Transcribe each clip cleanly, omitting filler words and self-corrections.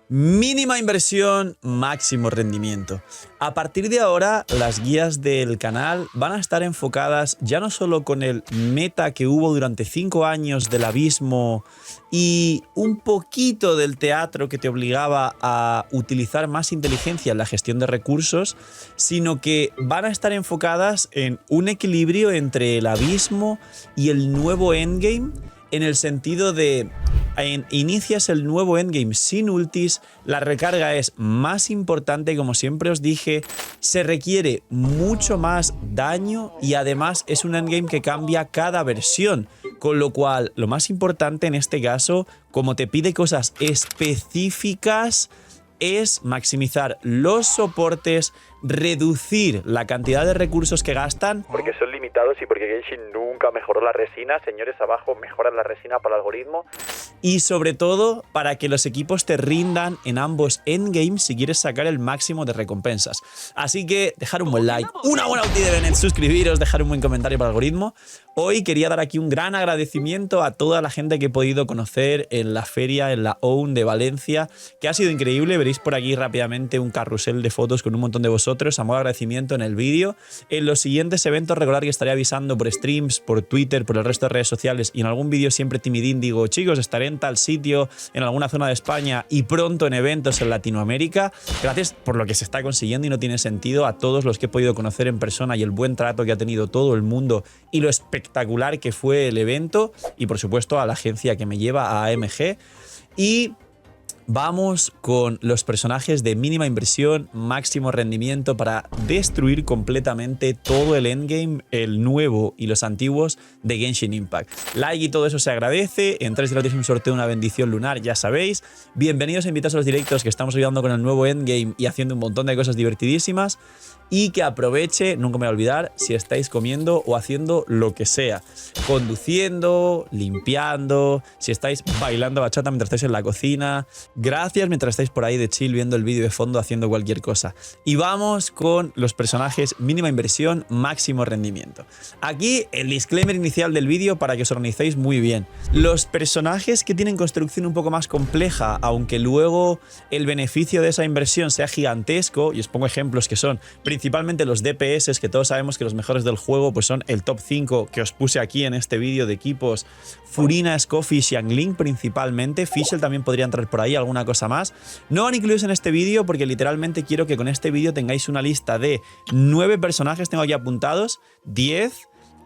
Mínima inversión, máximo rendimiento. A partir de ahora, las guías del canal van a estar enfocadas ya no solo con el meta que hubo durante 5 años del abismo y un poquito del teatro que te obligaba a utilizar más inteligencia en la gestión de recursos, sino que van a estar enfocadas en un equilibrio entre el abismo y el nuevo endgame, en el sentido de inicias el nuevo endgame sin ultis, la recarga es más importante, como siempre os dije, se requiere mucho más daño y además es un endgame que cambia cada versión, con lo cual lo más importante en este caso, como te pide cosas específicas, es maximizar los soportes, reducir la cantidad de recursos que gastan, porque son limitados y porque Genshin nunca mejoró la resina. Señores, abajo mejoran la resina para el algoritmo. Y sobre todo, para que los equipos te rindan en ambos endgames si quieres sacar el máximo de recompensas. Así que dejar un buen like, una buena ulti de Bennett, suscribiros, dejar un buen comentario para el algoritmo. Hoy quería dar aquí un gran agradecimiento a toda la gente que he podido conocer en la feria, en la OWN de Valencia, que ha sido increíble. Veréis por aquí rápidamente un carrusel de fotos con un montón de vosotros, a modo de agradecimiento en el vídeo. En los siguientes eventos recordad que estaré avisando por streams, por Twitter, por el resto de redes sociales y en algún vídeo siempre timidín digo, chicos, estaré en tal sitio, en alguna zona de España y pronto en eventos en Latinoamérica. Gracias por lo que se está consiguiendo y no tiene sentido, a todos los que he podido conocer en persona y el buen trato que ha tenido todo el mundo y lo espectacular que fue el evento, y por supuesto a la agencia que me lleva, a AMG. Y vamos con los personajes de mínima inversión, máximo rendimiento para destruir completamente todo el endgame, el nuevo y los antiguos de Genshin Impact. Like y todo eso se agradece. Entráis gratis en un sorteo de una bendición lunar, ya sabéis. Bienvenidos e invitados a los directos que estamos ayudando con el nuevo endgame y haciendo un montón de cosas divertidísimas. Y que aproveche, nunca me voy a olvidar, si estáis comiendo o haciendo lo que sea. Conduciendo, limpiando, si estáis bailando bachata mientras estáis en la cocina. Gracias mientras estáis por ahí de chill viendo el vídeo de fondo haciendo cualquier cosa. Y vamos con los personajes mínima inversión, máximo rendimiento. Aquí el disclaimer inicial del vídeo para que os organicéis muy bien. Los personajes que tienen construcción un poco más compleja, aunque luego el beneficio de esa inversión sea gigantesco, y os pongo ejemplos que son principalmente los DPS, que todos sabemos que los mejores del juego pues son el top 5 que os puse aquí en este vídeo de equipos: Furina, Scoffy, Xiangling principalmente. Fischl también podría entrar por ahí, alguna cosa más. No van incluidos en este vídeo porque literalmente quiero que con este vídeo tengáis una lista de 9 personajes, tengo aquí apuntados, 10,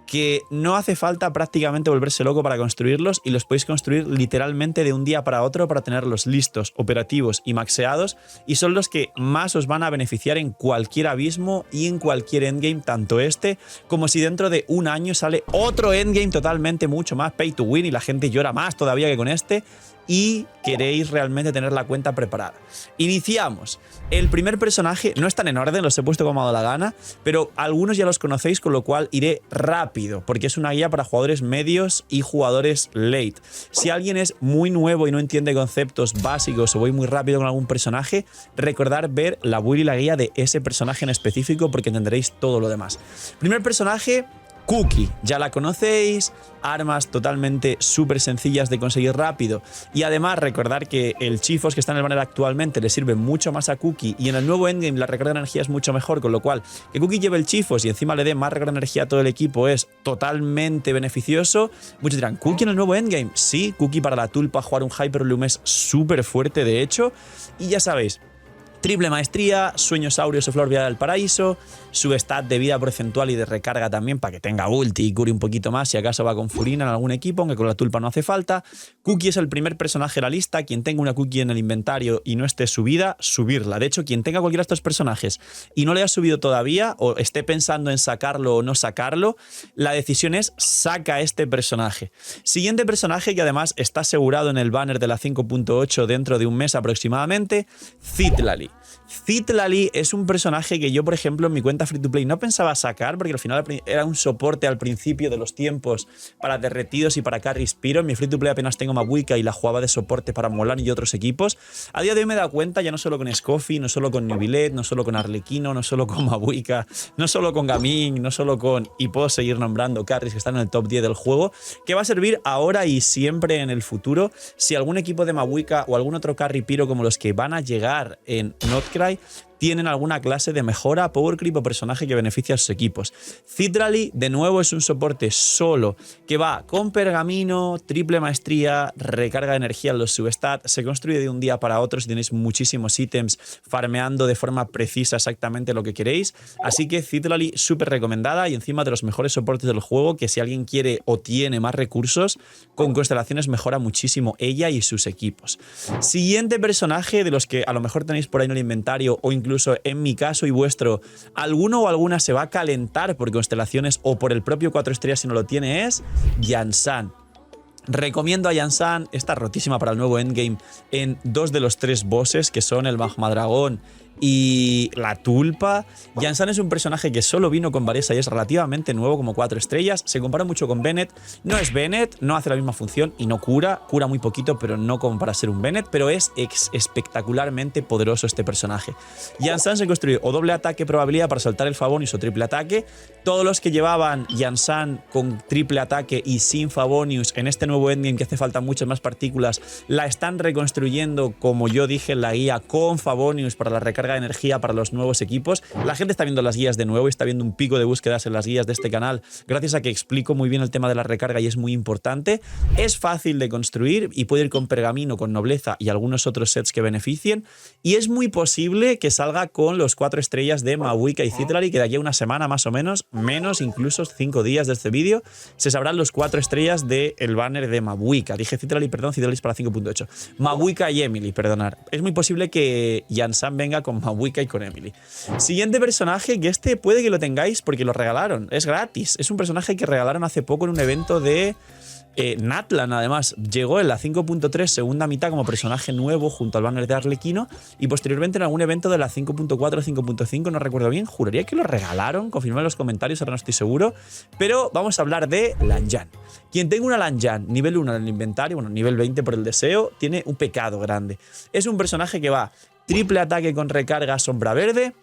que no hace falta prácticamente volverse loco para construirlos y los podéis construir literalmente de un día para otro para tenerlos listos, operativos y maxeados, y son los que más os van a beneficiar en cualquier abismo y en cualquier endgame, tanto este como si dentro de un año sale otro endgame totalmente mucho más pay to win y la gente llora más todavía que con este y queréis realmente tener la cuenta preparada. Iniciamos. El primer personaje no están en orden, los he puesto como me ha dado la gana, pero algunos ya los conocéis, con lo cual iré rápido, porque es una guía para jugadores medios y jugadores late. Si alguien es muy nuevo y no entiende conceptos básicos o voy muy rápido con algún personaje, recordad ver la build y la guía de ese personaje en específico porque entenderéis todo lo demás. Primer personaje, Cookie, ya la conocéis, armas totalmente súper sencillas de conseguir rápido y además recordar que el Chifos que está en el banner actualmente le sirve mucho más a Cookie y en el nuevo endgame la recarga de energía es mucho mejor, con lo cual que Cookie lleve el Chifos y encima le dé más recarga de energía a todo el equipo es totalmente beneficioso. Muchos dirán, ¿Cookie en el nuevo endgame? Sí, Cookie para la tulpa jugar un Hyperloom es súper fuerte de hecho, y ya sabéis, triple maestría, sueños áureos o flor vial del paraíso, su stat de vida porcentual y de recarga también para que tenga ulti y cure un poquito más si acaso va con Furina en algún equipo, aunque con la tulpa no hace falta. Cookie es el primer personaje de la lista. Quien tenga una Cookie en el inventario y no esté subida, subirla. De hecho, quien tenga cualquiera de estos personajes y no le haya subido todavía o esté pensando en sacarlo o no sacarlo, la decisión es saca este personaje. Siguiente personaje que además está asegurado en el banner de la 5.8 dentro de un mes aproximadamente, Citlali. Citlali es un personaje que yo, por ejemplo, en mi cuenta free to play no pensaba sacar porque al final era un soporte al principio de los tiempos para derretidos y para carry Spiro. En mi free to play apenas tengo Mabuika y la jugaba de soporte para Mulan y otros equipos. A día de hoy me he dado cuenta, ya no solo con Scoffy, no solo con Nubilet, no solo con Arlequino, no solo con Mabuika, no solo con Gaming, no solo con... y puedo seguir nombrando carries que están en el top 10 del juego, que va a servir ahora y siempre en el futuro si algún equipo de Mabuika o algún otro carry Piro como los que van a llegar en Notcry tienen alguna clase de mejora, power creep o personaje que beneficia a sus equipos. Citrali, de nuevo, es un soporte solo que va con pergamino, triple maestría, recarga de energía en los substats, se construye de un día para otro si tenéis muchísimos ítems farmeando de forma precisa exactamente lo que queréis. Así que Citrali súper recomendada y encima de los mejores soportes del juego, que si alguien quiere o tiene más recursos, con constelaciones mejora muchísimo ella y sus equipos. Siguiente personaje de los que a lo mejor tenéis por ahí en el inventario o incluso en mi caso y vuestro, alguno o alguna se va a calentar por constelaciones o por el propio 4 estrellas si no lo tiene, es Yansan. Recomiendo a Yansan, está rotísima para el nuevo endgame en 2 de los 3 bosses que son el Magma Dragón y la tulpa. Yansan es un personaje que solo vino con Varesa y es relativamente nuevo, como 4 estrellas. Se compara mucho con Bennett. No es Bennett, no hace la misma función y no cura. Cura muy poquito, pero no como para ser un Bennett. Pero es espectacularmente poderoso este personaje. Yansan se construye o doble ataque probabilidad para saltar el Favonius o triple ataque. Todos los que llevaban Yansan con triple ataque y sin Favonius en este nuevo endgame, que hace falta muchas más partículas, la están reconstruyendo, como yo dije en la guía, con Favonius para la recarga de energía para los nuevos equipos. La gente está viendo las guías de nuevo y está viendo un pico de búsquedas en las guías de este canal gracias a que explico muy bien el tema de la recarga y es muy importante. Es fácil de construir y puede ir con pergamino, con nobleza y algunos otros sets que beneficien, y es muy posible que salga con los 4 estrellas de Mabuika y Citrali, que de aquí a una semana más o menos, menos incluso 5 días de este vídeo, se sabrán los 4 estrellas del banner de Mabuika. Dije Citrali, perdón, Citrali es para 5.8. Mabuika y Emily, perdonar. Es muy posible que Yansan venga con Mabuika y con Emily. Siguiente personaje, que este puede que lo tengáis porque lo regalaron. Es gratis. Es un personaje que regalaron hace poco en un evento de Natlan. Además, llegó en la 5.3 segunda mitad como personaje nuevo junto al banner de Arlequino y posteriormente en algún evento de la 5.4 o 5.5, no recuerdo bien. Juraría que lo regalaron. Confirmad en los comentarios, ahora no estoy seguro. Pero vamos a hablar de Lanyan. Quien tenga una Lanyan nivel 1 en el inventario, bueno, nivel 20 por el deseo, tiene un pecado grande. Es un personaje que va triple ataque con recarga sombra verde,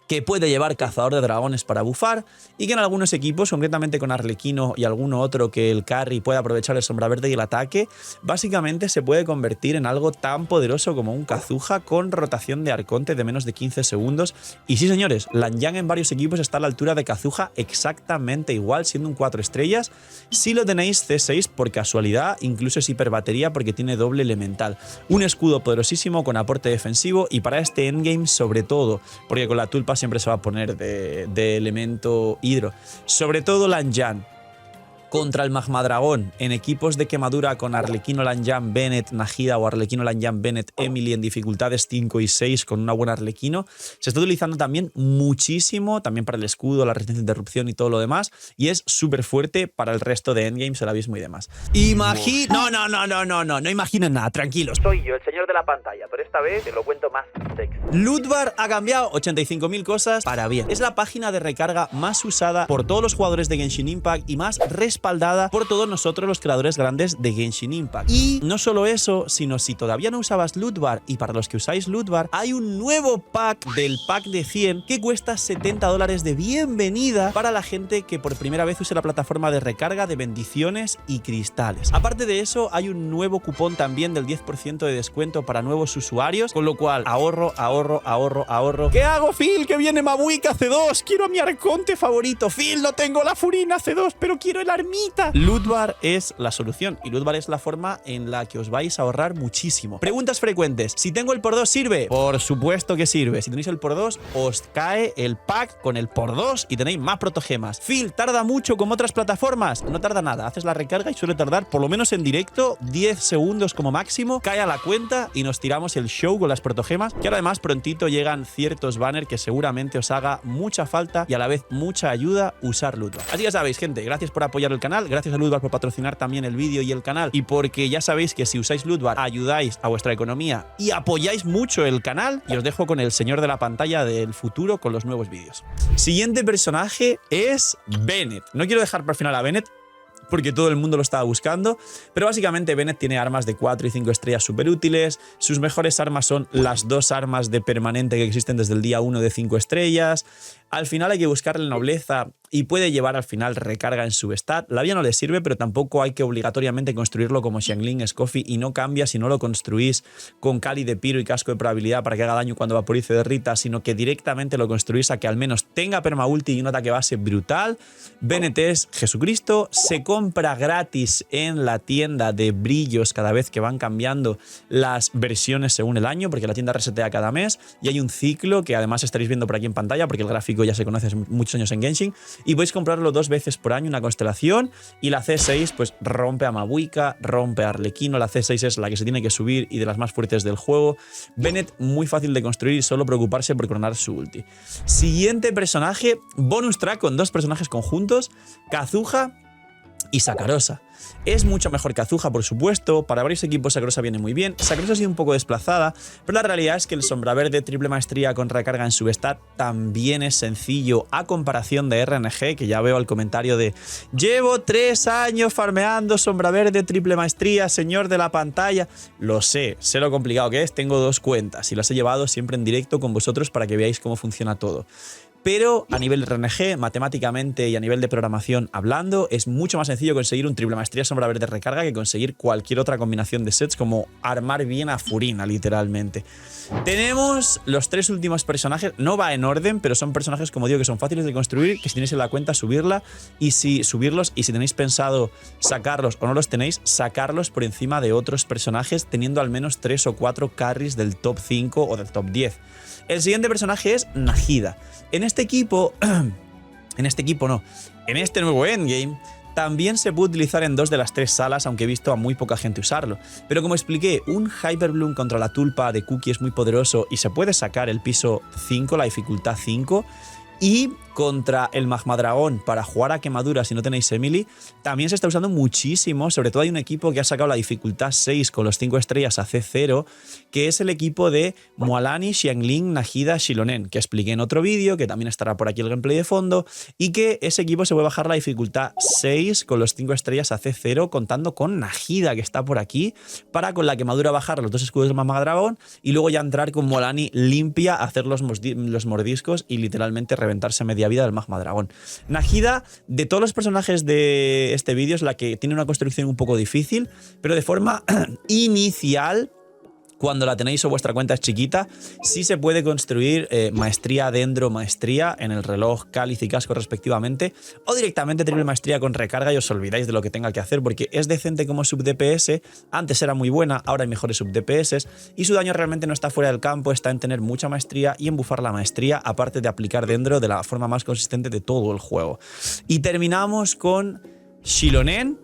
que puede llevar cazador de dragones para bufar y que en algunos equipos, concretamente con Arlequino y alguno otro que el carry puede aprovechar el sombra verde y el ataque, básicamente se puede convertir en algo tan poderoso como un Kazuha con rotación de arconte de menos de 15 segundos. Y sí, señores, Lanyan en varios equipos está a la altura de Kazuha exactamente igual, siendo un 4 estrellas. Si lo tenéis C6 por casualidad, incluso es hiperbatería porque tiene doble elemental. Un escudo poderosísimo con aporte defensivo y para este endgame sobre todo, porque con la tulpa siempre se va a poner de elemento hidro. Sobre todo Lanyan contra el Magma Dragón en equipos de quemadura con Arlequino Lanyan Bennett Nahida o Arlequino Lanyan Bennett Emily en dificultades 5 y 6 con una buena Arlequino. Se está utilizando también muchísimo, también para el escudo, la resistencia de interrupción y todo lo demás, y es súper fuerte para el resto de endgames, el abismo y demás. No imaginen nada, tranquilos. Soy yo, el señor de la pantalla, pero esta vez te lo cuento más sexy. Lootbar ha cambiado 85.000 cosas para bien. Es la página de recarga más usada por todos los jugadores de Genshin Impact y más respaldada por todos nosotros los creadores grandes de Genshin Impact. Y no solo eso, sino si todavía no usabas Lootbar, y para los que usáis Lootbar, hay un nuevo pack del pack de 100 que cuesta $70 de bienvenida para la gente que por primera vez use la plataforma de recarga de bendiciones y cristales. Aparte de eso, hay un nuevo cupón también del 10% de descuento para nuevos usuarios, con lo cual ahorro. ¿Qué hago, Phil? Que viene Mabuika C2, quiero a mi arconte favorito. Phil, no tengo la Furina C2, pero quiero el armita. Lootbar es la solución y Lootbar es la forma en la que os vais a ahorrar muchísimo. Preguntas frecuentes. Si tengo el por 2, ¿sirve? Por supuesto que sirve. Si tenéis el por 2, os cae el pack con el por 2 y tenéis más protogemas. Phil, ¿tarda mucho como otras plataformas? No tarda nada. Haces la recarga y suele tardar, por lo menos en directo, 10 segundos como máximo. Cae a la cuenta y nos tiramos el show con las protogemas, que ahora además prontito llegan ciertos banners que seguramente os haga mucha falta y a la vez mucha ayuda usar Lootbar. Así que ya sabéis, gente, gracias por apoyar el canal, gracias a Lootbar por patrocinar también el vídeo y el canal, y porque ya sabéis que si usáis Lootbar ayudáis a vuestra economía y apoyáis mucho el canal. Y os dejo con el señor de la pantalla del futuro con los nuevos vídeos. Siguiente personaje es Bennett. No quiero dejar para el final a Bennett, porque todo el mundo lo estaba buscando, pero básicamente Bennett tiene armas de 4 y 5 estrellas súper útiles. Sus mejores armas son las 2 armas de permanente que existen desde el día 1 de 5 estrellas. Al final hay que buscarle nobleza y puede llevar al final recarga en su stat. La vía no le sirve, pero tampoco hay que obligatoriamente construirlo como Xiangling, Scoffy, y no cambia si no lo construís con Cali de Piro y casco de probabilidad para que haga daño cuando vaporice de Rita, sino que directamente lo construís a que al menos tenga perma ulti y un ataque base brutal. Bennett es Jesucristo, se compra gratis en la tienda de brillos cada vez que van cambiando las versiones según el año, porque la tienda resetea cada mes y hay un ciclo que además estaréis viendo por aquí en pantalla porque el gráfico ya se conoce hace muchos años en Genshin, y podéis comprarlo 2 veces por año, una constelación, y la C6 pues rompe a Mabuika, rompe a Arlequino. La C6 es la que se tiene que subir y de las más fuertes del juego. Bennett muy fácil de construir y solo preocuparse por coronar su ulti. Siguiente personaje, bonus track con 2 personajes conjuntos, Kazuha y Sakarosa. Es mucho mejor que Kazuha, por supuesto. Para varios equipos Sakarosa viene muy bien. Sakarosa ha sido un poco desplazada, pero la realidad es que el Sombra Verde triple maestría con recarga en su stat también es sencillo a comparación de RNG, que ya veo el comentario de llevo 3 años farmeando Sombra Verde triple maestría, señor de la pantalla. Lo sé lo complicado que es. Tengo 2 cuentas y las he llevado siempre en directo con vosotros para que veáis cómo funciona todo. Pero a nivel RNG, matemáticamente y a nivel de programación hablando, es mucho más sencillo conseguir un triple maestría Sombra Verde recarga que conseguir cualquier otra combinación de sets, como armar bien a Furina, literalmente. Tenemos los 3 últimos personajes, no va en orden, pero son personajes, como digo, que son fáciles de construir, que si tenéis en la cuenta subirlos, y si tenéis pensado sacarlos o no los tenéis, sacarlos por encima de otros personajes, teniendo al menos 3 o 4 carries del top 5 o del top 10. El siguiente personaje es Nahida. En este nuevo endgame, también se puede utilizar en 2 de las 3 salas, aunque he visto a muy poca gente usarlo. Pero como expliqué, un Hyper Bloom contra la tulpa de Cookie es muy poderoso y se puede sacar el piso 5, la dificultad 5. Y contra el Magma Dragón, para jugar a quemadura si no tenéis Emily, también se está usando muchísimo. Sobre todo hay un equipo que ha sacado la dificultad 6 con los 5 estrellas a C0, que es el equipo de Mualani, Xiangling, Nahida, Xilonen, que expliqué en otro vídeo, que también estará por aquí el gameplay de fondo, y que ese equipo se puede bajar la dificultad 6 con los 5 estrellas a C0, contando con Nahida, que está por aquí, para con la quemadura bajar los 2 escudos del Magma Dragón y luego ya entrar con Mualani limpia, hacer los mordiscos y literalmente reventarse media vida del Magma Dragón. Nahida, de todos los personajes de este vídeo, es la que tiene una construcción un poco difícil, pero de forma inicial, cuando la tenéis o vuestra cuenta es chiquita, sí se puede construir maestría, dendro, maestría en el reloj, cáliz y casco respectivamente, o directamente triple maestría con recarga y os olvidáis de lo que tenga que hacer, porque es decente como sub DPS. Antes era muy buena, ahora hay mejores sub DPS, y su daño realmente no está fuera del campo, está en tener mucha maestría y en bufar la maestría, aparte de aplicar dendro de la forma más consistente de todo el juego. Y terminamos con Xilonen,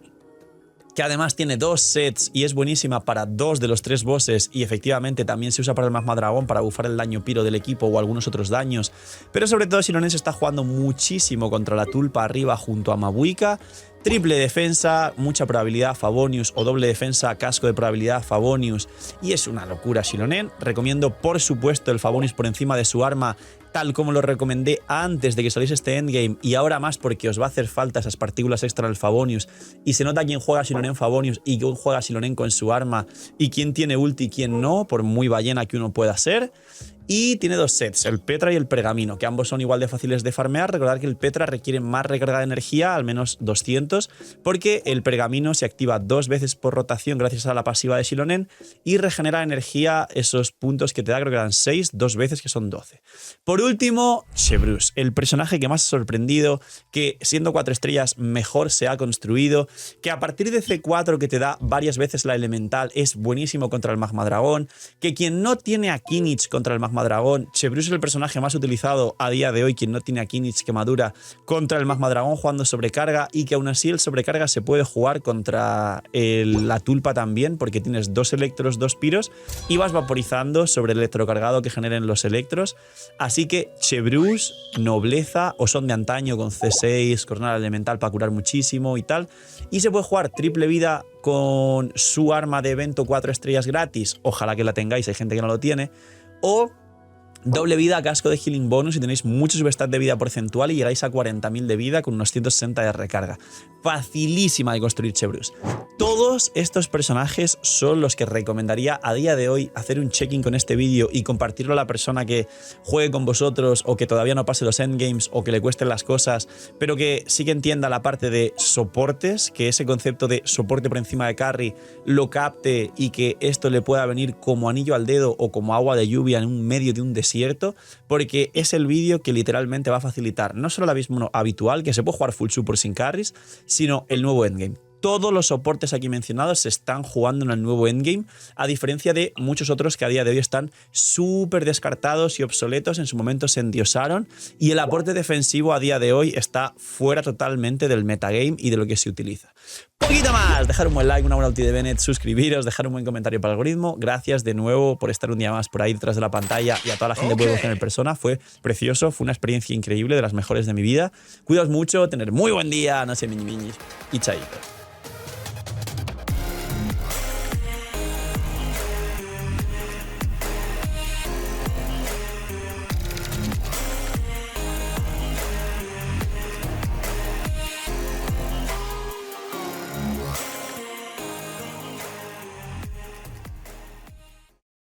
que además tiene 2 sets y es buenísima para 2 de los 3 bosses, y efectivamente también se usa para el Magma Dragón para bufar el daño piro del equipo o algunos otros daños. Pero sobre todo Xilonen se está jugando muchísimo contra la tulpa arriba junto a Mabuika. Triple defensa, mucha probabilidad Favonius, o doble defensa, casco de probabilidad Favonius, y es una locura Xilonen. Recomiendo por supuesto el Favonius por encima de su arma, tal como lo recomendé antes de que saliese este endgame, y ahora más porque os va a hacer falta esas partículas extra del Favonius, y se nota quién juega Xilonen Favonius y quién juega Xilonen con su arma, y quién tiene ulti y quién no, por muy ballena que uno pueda ser. Y tiene 2 sets, el Petra y el Pergamino, que ambos son igual de fáciles de farmear. Recordad que el Petra requiere más recarga de energía, al menos 200, porque el Pergamino se activa 2 veces por rotación gracias a la pasiva de Xilonen y regenera energía, esos puntos que te da, creo que eran 6, 2 veces, que son 12. Por último, Chebrus, el personaje que más ha sorprendido, que siendo 4 estrellas mejor se ha construido, que a partir de C4, que te da varias veces la elemental, es buenísimo contra el Magma Dragón, que quien no tiene a Kinich contra el Magma Magma Dragón. Chebrews es el personaje más utilizado a día de hoy, quien no tiene a Kinich quemadura, contra el Magma Dragón jugando sobrecarga, y que aún así el sobrecarga se puede jugar contra la tulpa también, porque tienes 2 electros, 2 piros y vas vaporizando sobre el electrocargado que generen los electros. Así que Chebrews, nobleza, o son de antaño con C6, Cornal Elemental para curar muchísimo y tal. Y se puede jugar triple vida con su arma de evento 4 estrellas gratis, ojalá que la tengáis, hay gente que no lo tiene, o doble vida a casco de healing bonus y tenéis mucho substat de vida porcentual y llegáis a 40.000 de vida con unos 160 de recarga. Facilísima de construir Chebrews. Todos estos personajes son los que recomendaría a día de hoy hacer un check-in con este vídeo y compartirlo a la persona que juegue con vosotros o que todavía no pase los endgames o que le cuesten las cosas, pero que sí que entienda la parte de soportes, que ese concepto de soporte por encima de carry lo capte y que esto le pueda venir como anillo al dedo o como agua de lluvia en un medio de un desierto, porque es el vídeo que literalmente va a facilitar no solo el abismo habitual, que se puede jugar full support sin carries, sino el nuevo endgame. Todos los soportes aquí mencionados se están jugando en el nuevo endgame, a diferencia de muchos otros que a día de hoy están súper descartados y obsoletos, en su momento se endiosaron, y el aporte defensivo a día de hoy está fuera totalmente del metagame y de lo que se utiliza. Poquito más, dejar un buen like, una buena ulti de Bennett, suscribiros, dejar un buen comentario para el algoritmo. Gracias de nuevo por estar un día más por ahí detrás de la pantalla, y a toda la gente que puede coger en persona. Fue precioso, fue una experiencia increíble, de las mejores de mi vida. Cuidaos mucho, tener muy buen día, no sé, miñi y chaitos.